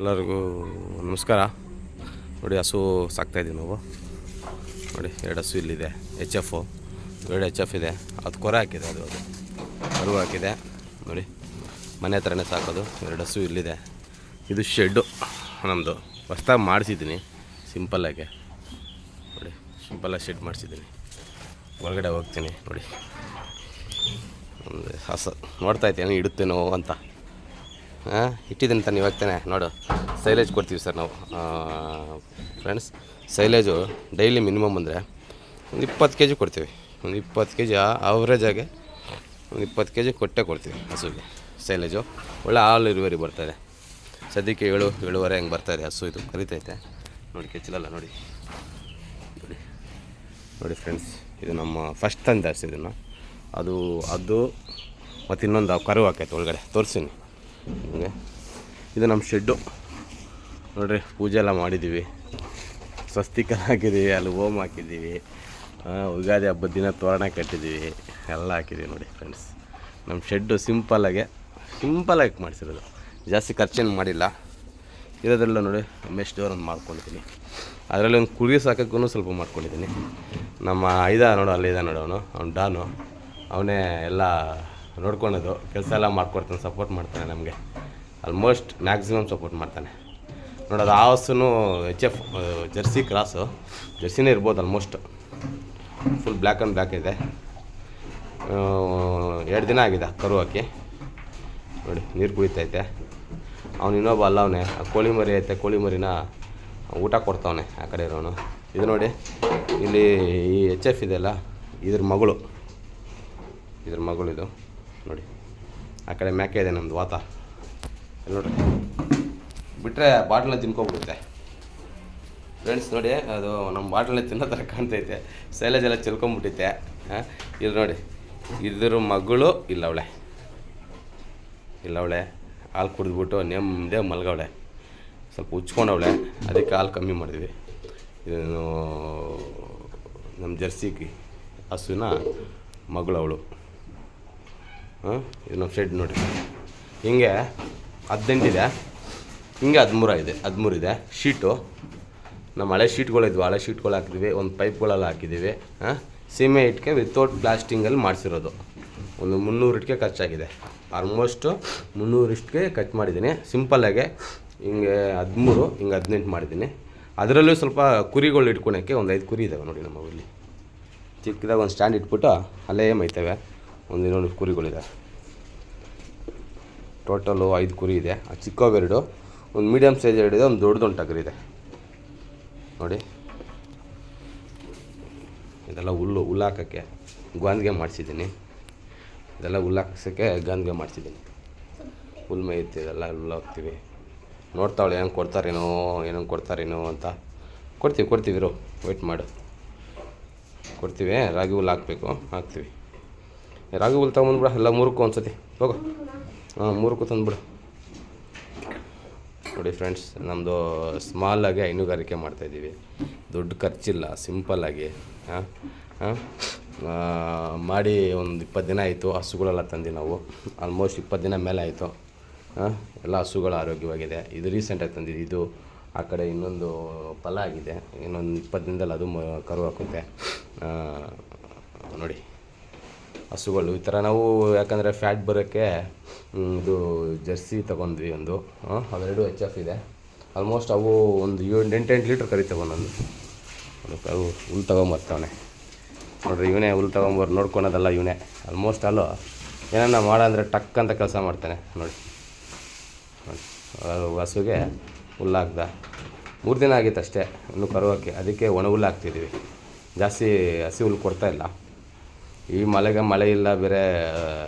ಎಲ್ಲರಿಗೂ ನಮಸ್ಕಾರ. ನೋಡಿ, ಹಸು ಸಾಕ್ತಾಯಿದ್ದೀವಿ ನಾವು. ನೋಡಿ, 2 ಹಸು ಇಲ್ಲಿದೆ. HF 2 HF ಇದೆ. ಅದು ಕೊರೆ ಹಾಕಿದೆ, ಅದು ಕರು ಹಾಕಿದೆ. ನೋಡಿ, ಮನೆ ಹತ್ರನೇ ಸಾಕೋದು. 2 ಹಸು ಇಲ್ಲಿದೆ. ಇದು ಶೆಡ್ಡು ನಮ್ಮದು. ಹೊಸ್ದಾಗಿ ಮಾಡಿಸಿದ್ದೀನಿ ಸಿಂಪಲ್ಲಾಗೆ. ನೋಡಿ, ಸಿಂಪಲ್ಲಾಗಿ ಶೆಡ್ ಮಾಡಿಸಿದ್ದೀನಿ. ಒಳಗಡೆ ಹೋಗ್ತೀನಿ. ನೋಡಿ, ಒಂದು ಹಸು ನೋಡ್ತಾಯಿದ್ದೇನೆ, ಇಡುತ್ತೇನೋ ಅಂತ ಇಟ್ಟಿದ್ದೀನಿ ತಾನೆ. ಇವಾಗ್ತಾನೆ ನೋಡು, ಸೈಲೇಜ್ ಕೊಡ್ತೀವಿ ಸರ್ ನಾವು ಫ್ರೆಂಡ್ಸ್. ಸೈಲೇಜು ಡೈಲಿ ಮಿನಿಮಮ್ ಅಂದರೆ ಒಂದು 20 kg ಕೊಡ್ತೀವಿ. ಒಂದು 20 kg ಅವರೇಜಾಗೆ ಒಂದು 20 kg ಕೊಡ್ತೀವಿ ಹಸುಗೆ ಸೈಲೇಜು. ಒಳ್ಳೆ ಹಾಲು ಇಳುವರಿ ಬರ್ತಾಯಿದೆ. ಸದ್ಯಕ್ಕೆ 7-7.5 ಹಂಗೆ ಬರ್ತಾಯಿದೆ ಹಸು. ಇದು ಕರಿತೈತೆ ನೋಡಿ, ಕೆಚ್ಚಲಲ್ಲ ನೋಡಿ. ನೋಡಿ ಫ್ರೆಂಡ್ಸ್, ಇದು ನಮ್ಮ ಫಸ್ಟ್ ತಂದೆ ಹಸು. ಇದನ್ನು ಅದು ಮತ್ತು ಇನ್ನೊಂದು ಕರು ಹಾಕೈತೆ ಒಳಗಡೆ, ತೋರಿಸ್ತೀನಿ ನಿಮಗೆ. ಇದು ನಮ್ಮ ಶೆಡ್ಡು ನೋಡಿರಿ. ಪೂಜೆ ಎಲ್ಲ ಮಾಡಿದ್ದೀವಿ, ಸ್ವಸ್ತಿಕ ಹಾಕಿದ್ದೀವಿ, ಅಲ್ಲಿ ಹೋಮ ಹಾಕಿದ್ದೀವಿ, ಯುಗಾದಿ ಹಬ್ಬದ ದಿನ ತೋರಣ ಕಟ್ಟಿದ್ದೀವಿ, ಎಲ್ಲ ಹಾಕಿದ್ದೀವಿ. ನೋಡಿ ಫ್ರೆಂಡ್ಸ್, ನಮ್ಮ ಶೆಡ್ಡು ಸಿಂಪಲ್ಲಾಗಿ ಮಾಡಿಸಿರೋದು. ಜಾಸ್ತಿ ಖರ್ಚೇನು ಮಾಡಿಲ್ಲ. ಇರೋದ್ರೆಲ್ಲ ನೋಡಿ, ಮೆಶ್ ಡೋರ್ ಒಂದು ಮಾಡ್ಕೊಂಡಿದ್ದೀನಿ. ಅದರಲ್ಲಿ ಒಂದು ಕುರಿ ಸಾಕೋಕ್ಕೂ ಸ್ವಲ್ಪ ಮಾಡ್ಕೊಂಡಿದ್ದೀನಿ. ನಮ್ಮ ನೋಡು, ಅಲ್ಲಿದೆ ನೋಡು, ಅವ್ನು ಡಾನು. ಅವನೇ ಎಲ್ಲ ನೋಡ್ಕೊಳೋದು, ಕೆಲಸ ಎಲ್ಲ ಮಾಡ್ಕೊಡ್ತಾನೆ, ಸಪೋರ್ಟ್ ಮಾಡ್ತಾನೆ ನಮಗೆ. ಆಲ್ಮೋಸ್ಟ್ ಮ್ಯಾಕ್ಸಿಮಮ್ ಸಪೋರ್ಟ್ ಮಾಡ್ತಾನೆ. ನೋಡೋದು ಆ ಹಸುನು HF ಜರ್ಸಿ ಕ್ರಾಸು. ಜರ್ಸಿನೇ ಇರ್ಬೋದು almost. Full black and black ಇದೆ. 2 ದಿನ ಆಗಿದೆ ಕರು ಹಾಕಿ. ನೋಡಿ, ನೀರು ಕುಡಿತೈತೆ. ಅವ್ನು ಇನ್ನೊಬ್ಬ ಅಲ್ಲ, ಅವನೇ ಕೋಳಿ ಮರಿ ಐತೆ. ಕೋಳಿ ಮರಿನ ಊಟ ಕೊಡ್ತಾವನೆ ಆ ಕಡೆ ಇರೋನು. ಇದು ನೋಡಿ, ಇಲ್ಲಿ ಈ HF ಇದೆಯಲ್ಲ, ಇದ್ರ ಮಗಳು ಇದು ನೋಡಿ. ಆ ಕಡೆ ಮೇಕೆ ಇದೆ ನಮ್ಮದು ವಾತ. ನೋಡಿರಿ, ಬಿಟ್ಟರೆ ಬಾಟ್ಲನ್ನ ತಿನ್ಕೊಬಿಡುತ್ತೆ ಫ್ರೆಂಡ್ಸ್. ನೋಡಿ, ಅದು ನಮ್ಮ ಬಾಟ್ಲನ್ನ ತಿನ್ನೋ ಥರ ಕಾಣ್ತೈತೆ. ಸೈಲೇಜ್ ಎಲ್ಲ ಚೆಲ್ಕೊಂಬಿಟ್ಟೈತೆ. ಇಲ್ಲಿ ನೋಡಿ, ಇದ್ರ ಮಗಳು ಇಲ್ಲವಳೆ ಹಾಲು ಕುಡಿದ್ಬಿಟ್ಟು ನೆಮ್ಮದೇ ಮಲ್ಗವಳೆ. ಸ್ವಲ್ಪ ಉಚ್ಕೊಂಡವಳೆ, ಅದಕ್ಕೆ ಹಾಲು ಕಮ್ಮಿ ಮಾಡಿದ್ವಿ. ಇದು ನಮ್ಮ ಜರ್ಸಿಗೆ ಹಸುವಿನ ಮಗಳು ಅವಳು. ಇದು ನಮ್ಮ ಶೆಡ್ ನೋಡಿ. ಹಿಂಗೆ 18 ಇದೆ, ಹಿಂಗೆ 13 ಇದೆ ಶೀಟು. ನಮ್ಮ ಹಳೆ ಶೀಟ್ಗಳಿದ್ವು, ಹಳೆ ಶೀಟ್ಗಳು ಹಾಕಿದ್ವಿ. ಒಂದು ಪೈಪ್ಗಳೆಲ್ಲ ಹಾಕಿದ್ದೀವಿ. ಸೀಮೆ ಇಟ್ಟಿಗೆ ವಿತೌಟ್ ಪ್ಲಾಸ್ಟಿಂಗಲ್ಲಿ ಮಾಡಿಸಿರೋದು. ಒಂದು 300 ಇಟ್ಟಿಗೆ ಖರ್ಚಾಗಿದೆ. ಆಲ್ಮೋಸ್ಟು 300 ಇಟ್ಟಿಗೆ ಖರ್ಚು ಮಾಡಿದ್ದೀನಿ ಸಿಂಪಲ್ಲಾಗೆ. ಹಿಂಗೆ 13, ಹಿಂಗೆ 18 ಮಾಡಿದ್ದೀನಿ. ಅದರಲ್ಲೂ ಸ್ವಲ್ಪ ಕುರಿಗಳು ಇಟ್ಕೊಳಕ್ಕೆ ಒಂದು 5 ಕುರಿ ಇದ್ದಾವೆ ನೋಡಿ ನಮ್ಮ ಇಲ್ಲಿ. ಚಿಕ್ಕದಾಗ ಒಂದು ಸ್ಟ್ಯಾಂಡ್ ಇಟ್ಬಿಟ್ಟು ಅಲ್ಲೇ ಮೈತವೆ. ಒಂದು 200 ಕುರಿಗಳಿದೆ. ಟೋಟಲು 5 ಕುರಿ ಇದೆ. ಆ ಚಿಕ್ಕವು 2, ಒಂದು ಮೀಡಿಯಮ್ ಸೈಜ್ 2 ಇದೆ, ಒಂದು ದೊಡ್ಡದೊಂದು ಟಗರು ಇದೆ ನೋಡಿ. ಇದೆಲ್ಲ ಹುಲ್ಲು ಹಾಕೋಕ್ಕೆ ಗಾಂದ್ಗೆ ಮಾಡಿಸಿದ್ದೀನಿ. ಇದೆಲ್ಲ ಹುಲ್ಲು ಹಾಕ್ಸೋಕ್ಕೆ ಗಾಂದ್ಗೆ ಮಾಡಿಸಿದ್ದೀನಿ. ಹುಲ್ಲು ಮೇಯುತ್ತೆ, ಇದೆಲ್ಲ ಹುಲ್ಲು ಹಾಕ್ತೀವಿ. ನೋಡ್ತಾವಳೆ ಹೆಂಗೆ ಕೊಡ್ತಾರೇನೋ ಅಂತ. ಕೊಡ್ತೀವಿ ಇರೋ, ವೆಯ್ಟ್ ಮಾಡು, ಕೊಡ್ತೀವಿ. ರಾಗಿ ಹುಲ್ಲು ಹಾಕ್ತೀವಿ. ರಾಗಿ ಹುಲ್ಲು ತೊಗೊಂಬಂದ್ಬಿಡ, ಎಲ್ಲ 3ಕ್ಕೂ ಒಂದ್ಸತಿ ಹೋಗು. 3ಕ್ಕೂ ತಂದುಬಿಡು. ನೋಡಿ ಫ್ರೆಂಡ್ಸ್, ನಮ್ಮದು ಸ್ಮಾಲಾಗಿ ಹೈನುಗಾರಿಕೆ ಮಾಡ್ತಾಯಿದ್ದೀವಿ. ದೊಡ್ಡ ಖರ್ಚಿಲ್ಲ, ಸಿಂಪಲ್ಲಾಗಿ ಮಾಡಿ ಒಂದು 20 ದಿನ ಆಯಿತು. ಹಸುಗಳೆಲ್ಲ ತಂದು ನಾವು ಆಲ್ಮೋಸ್ಟ್ 20 ದಿನ ಮೇಲೆ ಆಯಿತು. ಎಲ್ಲ ಹಸುಗಳು ಆರೋಗ್ಯವಾಗಿದೆ. ಇದು ರೀಸೆಂಟಾಗಿ ತಂದಿದ್ದು. ಇದು ಆ ಕಡೆ ಇನ್ನೊಂದು ಫಲ ಆಗಿದೆ. ಇನ್ನೊಂದು 20 ದಿನದಲ್ಲಿ ಅದು ಕರು ಹಾಕುತ್ತೆ ನೋಡಿ. ಹಸುಗಳು ಈ ಥರ ನಾವು, ಯಾಕಂದರೆ ಫ್ಯಾಟ್ ಬರೋಕ್ಕೆ ಇದು ಜರ್ಸಿ ತೊಗೊಂಡ್ವಿ ಒಂದು. ಅವೆರಡು HF ಇದೆ. ಆಲ್ಮೋಸ್ಟ್ ಅವು ಒಂದು 8 ಲೀಟ್ರ್ ಕರಿತವೆ ಒಂದೊಂದು. ಅವು ಹುಲ್ಲು ತೊಗೊಂಬರ್ತಾವನೆ ನೋಡಿರಿ. ಇವನೇ ಹುಲ್ಲು ತೊಗೊಂಬರ್ ನೋಡ್ಕೊಳೋದಲ್ಲ ಇವನೇ. ಆಲ್ಮೋಸ್ಟ್ ಅಲ್ಲೂ ಏನನ್ನ ಮಾಡಂದರೆ ಟಕ್ ಅಂತ ಕೆಲಸ ಮಾಡ್ತಾನೆ ನೋಡಿ. ಹಸುಗೆ ಹುಲ್ಲು ಹಾಕ್ದ 3 ದಿನ ಆಗಿತ್ತು ಅಷ್ಟೇ ಇನ್ನೂ ಕರು ಹಾಕಿ. ಅದಕ್ಕೆ ಒಣ ಹುಲ್ಲು ಹಾಕ್ತಿದ್ದೀವಿ. ಜಾಸ್ತಿ ಹಸಿ ಹುಲ್ಲು ಕೊಡ್ತಾಯಿಲ್ಲ. ಈ ಮಳೆ ಇಲ್ಲ, ಬೇರೆ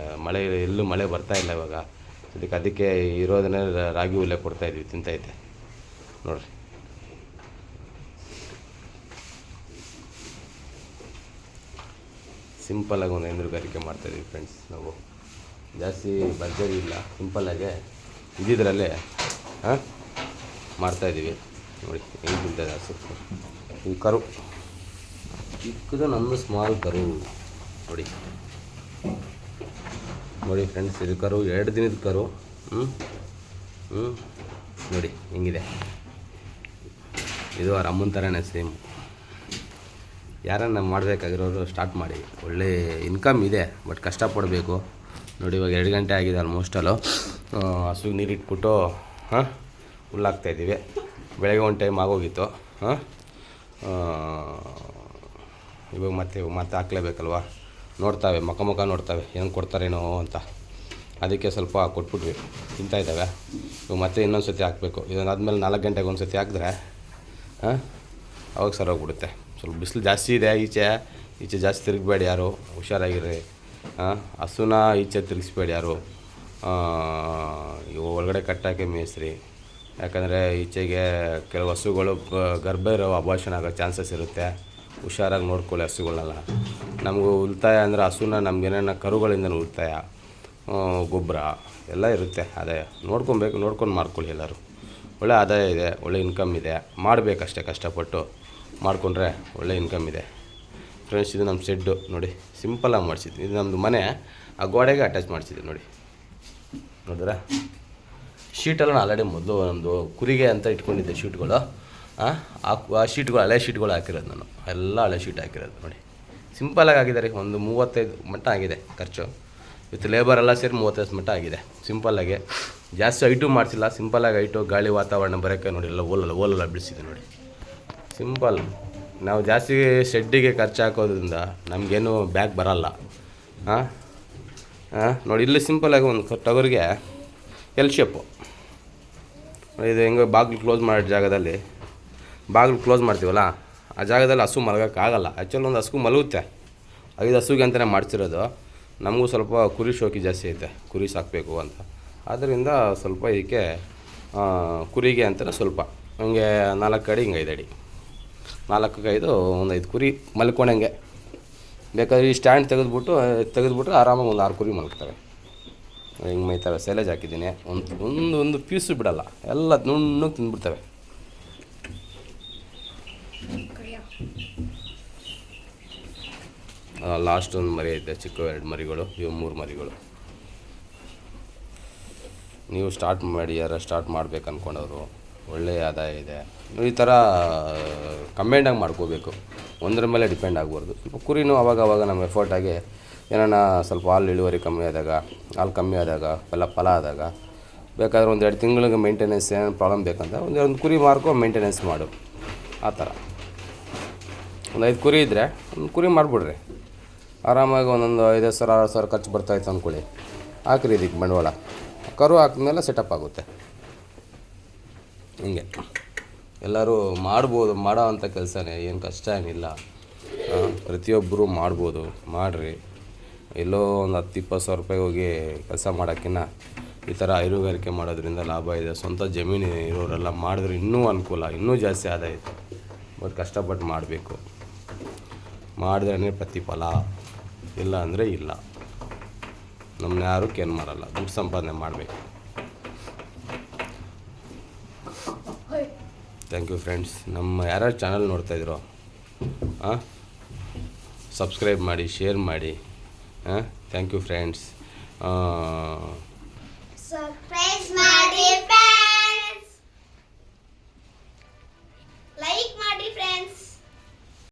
ಎಲ್ಲೂ ಮಳೆ ಬರ್ತಾಯಿಲ್ಲ ಇವಾಗ. ಅದಕ್ಕೆ ಇರೋದನ್ನೇ ರಾಗಿ ಹುಲ್ಲೇ ಕೊಡ್ತಾಯಿದ್ವಿ, ತಿಂತೈತೆ ನೋಡಿರಿ. ಸಿಂಪಲ್ಲಾಗಿ ಒಂದು ಹೈನುಗಾರಿಕೆ ಮಾಡ್ತಾಯಿದ್ದೀವಿ ಫ್ರೆಂಡ್ಸ್. ನಾವು ಜಾಸ್ತಿ ಭರ್ಜರಿ ಇಲ್ಲ, ಸಿಂಪಲ್ಲಾಗೆ ಇದ್ದಿದ್ರಲ್ಲೇ ಮಾಡ್ತಾಯಿದ್ದೀವಿ ನೋಡಿ. ಹೆಂಗೆ ತಿಂತದೆ ಹಸು. ಈ ಕರು ಚಿಕ್ಕದು ನಮ್ಮದು ಸ್ಮಾಲ್ ಕರು ನೋಡಿ ಫ್ರೆಂಡ್ಸ್. ಇದು ಕರು 2 ದಿನದ ಕರು. ನೋಡಿ ಹಿಂಗಿದೆ. ಇದು ಅವ್ರ ಅಮ್ಮನ ಥರನೇ ಸೇಮ್. ಯಾರನ್ನ ಮಾಡಬೇಕಾಗಿರೋರು ಸ್ಟಾರ್ಟ್ ಮಾಡಿ. ಒಳ್ಳೆ ಇನ್ಕಮ್ ಇದೆ, ಬಟ್ ಕಷ್ಟಪಡಬೇಕು. ನೋಡಿ ಇವಾಗ 2 ಗಂಟೆ ಆಗಿದೆ ಆಲ್ಮೋಸ್ಟಲ್ಲು. ಹಸುಗೆ ನೀರಿಟ್ಬಿಟ್ಟು ಹುಲ್ಲಾಕ್ತಾಯಿದ್ದೀವಿ. ಬೆಳಗ್ಗೆ ಒಂದು ಟೈಮ್ ಆಗೋಗಿತ್ತು. ಇವಾಗ ಮತ್ತೆ ಹಾಕ್ಲೇಬೇಕಲ್ವ. ನೋಡ್ತಾವೆ, ಮುಖ ನೋಡ್ತಾವೆ ಏನು ಕೊಡ್ತಾರೇನೋ ಅಂತ. ಅದಕ್ಕೆ ಸ್ವಲ್ಪ ಕೊಟ್ಬಿಟ್ವಿ, ತಿಂತಾಯಿದ್ದಾವೆ. ಇವಾಗ ಮತ್ತೆ ಇನ್ನೊಂದು ಸತಿ ಹಾಕಬೇಕು. ಇದನ್ನಾದ್ಮೇಲೆ 4 ಗಂಟೆಗೆ ಒಂದು ಸತಿ ಹಾಕಿದ್ರೆ ಅವಾಗ ಸರೋಗ್ಬಿಡುತ್ತೆ. ಸ್ವಲ್ಪ ಬಿಸಿಲು ಜಾಸ್ತಿ ಇದೆ ಈಚೆ ಜಾಸ್ತಿ ತಿರುಗಬೇಡಿ ಯಾರು, ಹುಷಾರಾಗಿರ್ರಿ. ಹಸುನ ಈಚೆ ತಿರುಗಿಸ್ಬೇಡಿ ಯಾರು. ಇವು ಒಳಗಡೆ ಕಟ್ಟಾಕೆ ಮೇಯಿಸ್ರಿ. ಯಾಕಂದರೆ ಈಚೆಗೆ ಕೆಲವು ಹಸುಗಳು ಗರ್ಭ ಇರೋ ಅಬಾರ್ಷನ್ ಆಗೋ ಚಾನ್ಸಸ್ ಇರುತ್ತೆ. ಹುಷಾರಾಗಿ ನೋಡ್ಕೊಳ್ಳಿ ಹಸುಗಳನ್ನೆಲ್ಲ. ನಮಗೂ ಉಳಿತಾಯ ಅಂದರೆ ಹಸುನ ನಮಗೇನೇನ ಕರುಗಳಿಂದ ಉಳಿತಾಯ, ಗೊಬ್ಬರ ಎಲ್ಲ ಇರುತ್ತೆ. ಆದಾಯ ನೋಡ್ಕೊಂಡು ಮಾಡ್ಕೊಳ್ಳಿ ಎಲ್ಲರೂ. ಒಳ್ಳೆ ಆದಾಯ ಇದೆ, ಒಳ್ಳೆ ಇನ್ಕಮ್ ಇದೆ. ಮಾಡಬೇಕಷ್ಟೇ, ಕಷ್ಟಪಟ್ಟು ಮಾಡಿಕೊಂಡ್ರೆ ಒಳ್ಳೆ ಇನ್ಕಮ್ ಇದೆ. ಫ್ರೆಂಡ್ಸ್, ಇದು ನಮ್ಮ ಶೆಡ್ಡು ನೋಡಿ, ಸಿಂಪಲಾಗಿ ಮಾಡಿಸಿದ್ವಿ. ಇದು ನಮ್ಮದು ಮನೆ, ಆ ಗೋಡೆಗೆ ಅಟ್ಯಾಚ್ ಮಾಡಿಸಿದ್ವಿ. ನೋಡಿದ್ರೆ ಶೀಟೆಲ್ಲ ನಾನು ಆಲ್ರೆಡಿ ಮೊದಲು ನಮ್ಮದು ಕುರಿಗೆ ಅಂತ ಇಟ್ಕೊಂಡಿದ್ದೆ ಶೀಟ್ಗಳು. ಆ ಶೀಟ್ಗಳು ಹಳೆ ಶೀಟ್ಗಳು ಹಾಕಿರೋದು ನಾನು, ಎಲ್ಲ ಹಳೆ ಶೀಟ್ ಹಾಕಿರೋದು. ನೋಡಿ ಸಿಂಪಲಾಗಿ ಆಗಿದೆ ರೀ. ಒಂದು 35 ಮಟ್ಟ ಆಗಿದೆ ಖರ್ಚು. ವಿತ್ ಲೇಬರ್ ಎಲ್ಲ ಸೇರಿ 35 ಮಟ್ಟ ಆಗಿದೆ ಸಿಂಪಲ್ಲಾಗಿ. ಜಾಸ್ತಿ ಹೈಟು ಮಾಡಿಸಿಲ್ಲ, ಸಿಂಪಲ್ಲಾಗಿ ಹೈಟು ಗಾಳಿ ವಾತಾವರಣ ಬರೋಕ್ಕೆ ನೋಡಿ ಎಲ್ಲ ಓಲೆಲ್ಲ ಬಿಡಿಸಿದೆ ನೋಡಿ. ಸಿಂಪಲ್. ನಾವು ಜಾಸ್ತಿ ಶೆಡ್ಡಿಗೆ ಖರ್ಚು ಹಾಕೋದ್ರಿಂದ ನಮಗೇನು ಬ್ಯಾಗ್ ಬರೋಲ್ಲ. ನೋಡಿ ಇಲ್ಲಿ ಸಿಂಪಲ್ಲಾಗಿ ಒಂದು ಟಗರಿಗೆ ಎಲ್ ಶೇಪು. ಇದು ಹೆಂಗೆ ಬಾಗಿಲು ಕ್ಲೋಸ್ ಮಾಡೋ ಜಾಗದಲ್ಲಿ ಬಾಗಿಲು ಕ್ಲೋಸ್ ಮಾಡ್ತೀವಲ್ಲ, ಆ ಜಾಗದಲ್ಲಿ ಹಸು ಮಲಗೋಕ್ಕಾಗಲ್ಲ. ಆ್ಯಕ್ಚುಲಿ ಒಂದು ಹಸು ಮಲಗುತ್ತೆ. 5 ಹಸುಗೆ ಅಂತಲೇ ಮಾಡಿಸಿರೋದು. ನಮಗೂ ಸ್ವಲ್ಪ ಕುರಿ ಶೋಕಿ ಜಾಸ್ತಿ ಐತೆ, ಕುರಿ ಸಾಕಬೇಕು ಅಂತ. ಆದ್ದರಿಂದ ಸ್ವಲ್ಪ ಇದಕ್ಕೆ ಕುರಿಗೆ ಅಂತಲೇ ಸ್ವಲ್ಪ ಹಂಗೆ 4 ಅಡಿ, ಹಿಂಗೆ 5 ಅಡಿ, 4ಕ್ಕೆ 5 ಒಂದು 5 ಕುರಿ ಮಲ್ಕೊಂಡಂಗೆ. ಬೇಕಾದ್ರೆ ಈ ಸ್ಟ್ಯಾಂಡ್ ತೆಗೆದ್ಬಿಟ್ರೆ ಆರಾಮಾಗಿ ಒಂದು 6 ಕುರಿ ಮಲ್ಕ್ತವೆ. ಹಿಂಗೆ ಮೈತವೆ. ಸೈಲೇಜ್ ಹಾಕಿದ್ದೀನಿ. ಒಂದು ಪೀಸು ಬಿಡಲ್ಲ, ಎಲ್ಲ ನುಣ್ಣಗೆ ತಿಂದ್ಬಿಡ್ತವೆ. ಲಾಸ್ಟ್ ಒಂದು ಮರಿ ಐತೆ, ಚಿಕ್ಕ 2 ಮರಿಗಳು. ಇವು 3 ಮರಿಗಳು. ನೀವು ಸ್ಟಾರ್ಟ್ ಮಾಡಿ, ಯಾರು ಸ್ಟಾರ್ಟ್ ಮಾಡ್ಬೇಕು ಅಂದ್ಕೊಂಡವರು. ಒಳ್ಳೆಯ ಆದಾಯ ಇದೆ. ಈ ಥರ ಕಂಬೈಂಡಾಗಿ ಮಾಡ್ಕೋಬೇಕು, ಒಂದರ ಮೇಲೆ ಡಿಪೆಂಡ್ ಆಗಬಾರ್ದು. ಸ್ವಲ್ಪ ಕುರಿನೂ ಅವಾಗ ನಮ್ಮ ಎಫರ್ಟಾಗಿ ಏನಾನ ಸ್ವಲ್ಪ ಹಾಲು ಇಳುವರಿ ಕಮ್ಮಿ ಆದಾಗ, ಹಾಲು ಕಮ್ಮಿ ಆದಾಗ, ಫಲ ಆದಾಗ, ಬೇಕಾದ್ರೆ 1-2 ತಿಂಗಳಿಗೆ ಮೇಂಟೆನೆನ್ಸ್ ಏನೇನು ಪ್ರಾಬ್ಲಮ್ ಬೇಕಂತ ಒಂದು ಕುರಿ ಮಾರ್ಕೊ ಮೇಂಟೆನೆನ್ಸ್ ಮಾಡು. ಆ ಥರ ಒಂದು 5 ಕುರಿ ಇದ್ದರೆ ಒಂದು ಕುರಿ ಮಾಡಿಬಿಡ್ರಿ. ಆರಾಮಾಗಿ ಒಂದೊಂದು 5,000-6,000 ಖರ್ಚು ಬರ್ತಾಯಿತ್ತು ಅಂದ್ಕೊಳ್ಳಿ. ಹಾಕ್ರಿ ಇದಕ್ಕೆ ಬಂಡವಾಳ. ಕರು ಹಾಕಿದ್ಮೇಲೆ ಸೆಟಪ್ ಆಗುತ್ತೆ. ಹಿಂಗೆ ಎಲ್ಲರೂ ಮಾಡ್ಬೋದು, ಮಾಡೋ ಅಂಥ ಕೆಲಸನೇ, ಏನು ಕಷ್ಟ ಏನಿಲ್ಲ. ಪ್ರತಿಯೊಬ್ಬರು ಮಾಡ್ಬೋದು, ಮಾಡಿರಿ. ಎಲ್ಲೋ ಒಂದು 10-20 ಸಾವಿರ ರೂಪಾಯಿ ಹೋಗಿ ಕೆಲಸ ಮಾಡೋಕ್ಕಿಂತ ಈ ಥರ ಹೈನುಗಾರಿಕೆ ಮಾಡೋದ್ರಿಂದ ಲಾಭ ಇದೆ. ಸ್ವಂತ ಜಮೀನು ಇರೋರೆಲ್ಲ ಮಾಡಿದ್ರೆ ಇನ್ನೂ ಅನುಕೂಲ, ಇನ್ನೂ ಜಾಸ್ತಿ ಆದಾಯ ಇದೆ. ಬಟ್ ಕಷ್ಟಪಟ್ಟು ಮಾಡಬೇಕು. ಮಾಡಿದ್ರೇ ಪ್ರತಿಫಲ, ಇಲ್ಲ ಅಂದರೆ ಇಲ್ಲ. ನಮ್ಮನ್ನ ಯಾರೂ ಕೇರ್ ಮಾಡಲ್ಲ. ದುಡ್ಡು ಸಂಪಾದನೆ ಮಾಡಬೇಕು. Thank you friends. ನಮ್ಮ ಯಾರ್ಯಾರು ಚಾನಲ್ ನೋಡ್ತಾಯಿದ್ರು ಸಬ್ಸ್ಕ್ರೈಬ್ ಮಾಡಿ, ಶೇರ್ ಮಾಡಿ. Thank you friends. ಸರ್ಪ್ರೈಸ್ ಮಾಡಿ.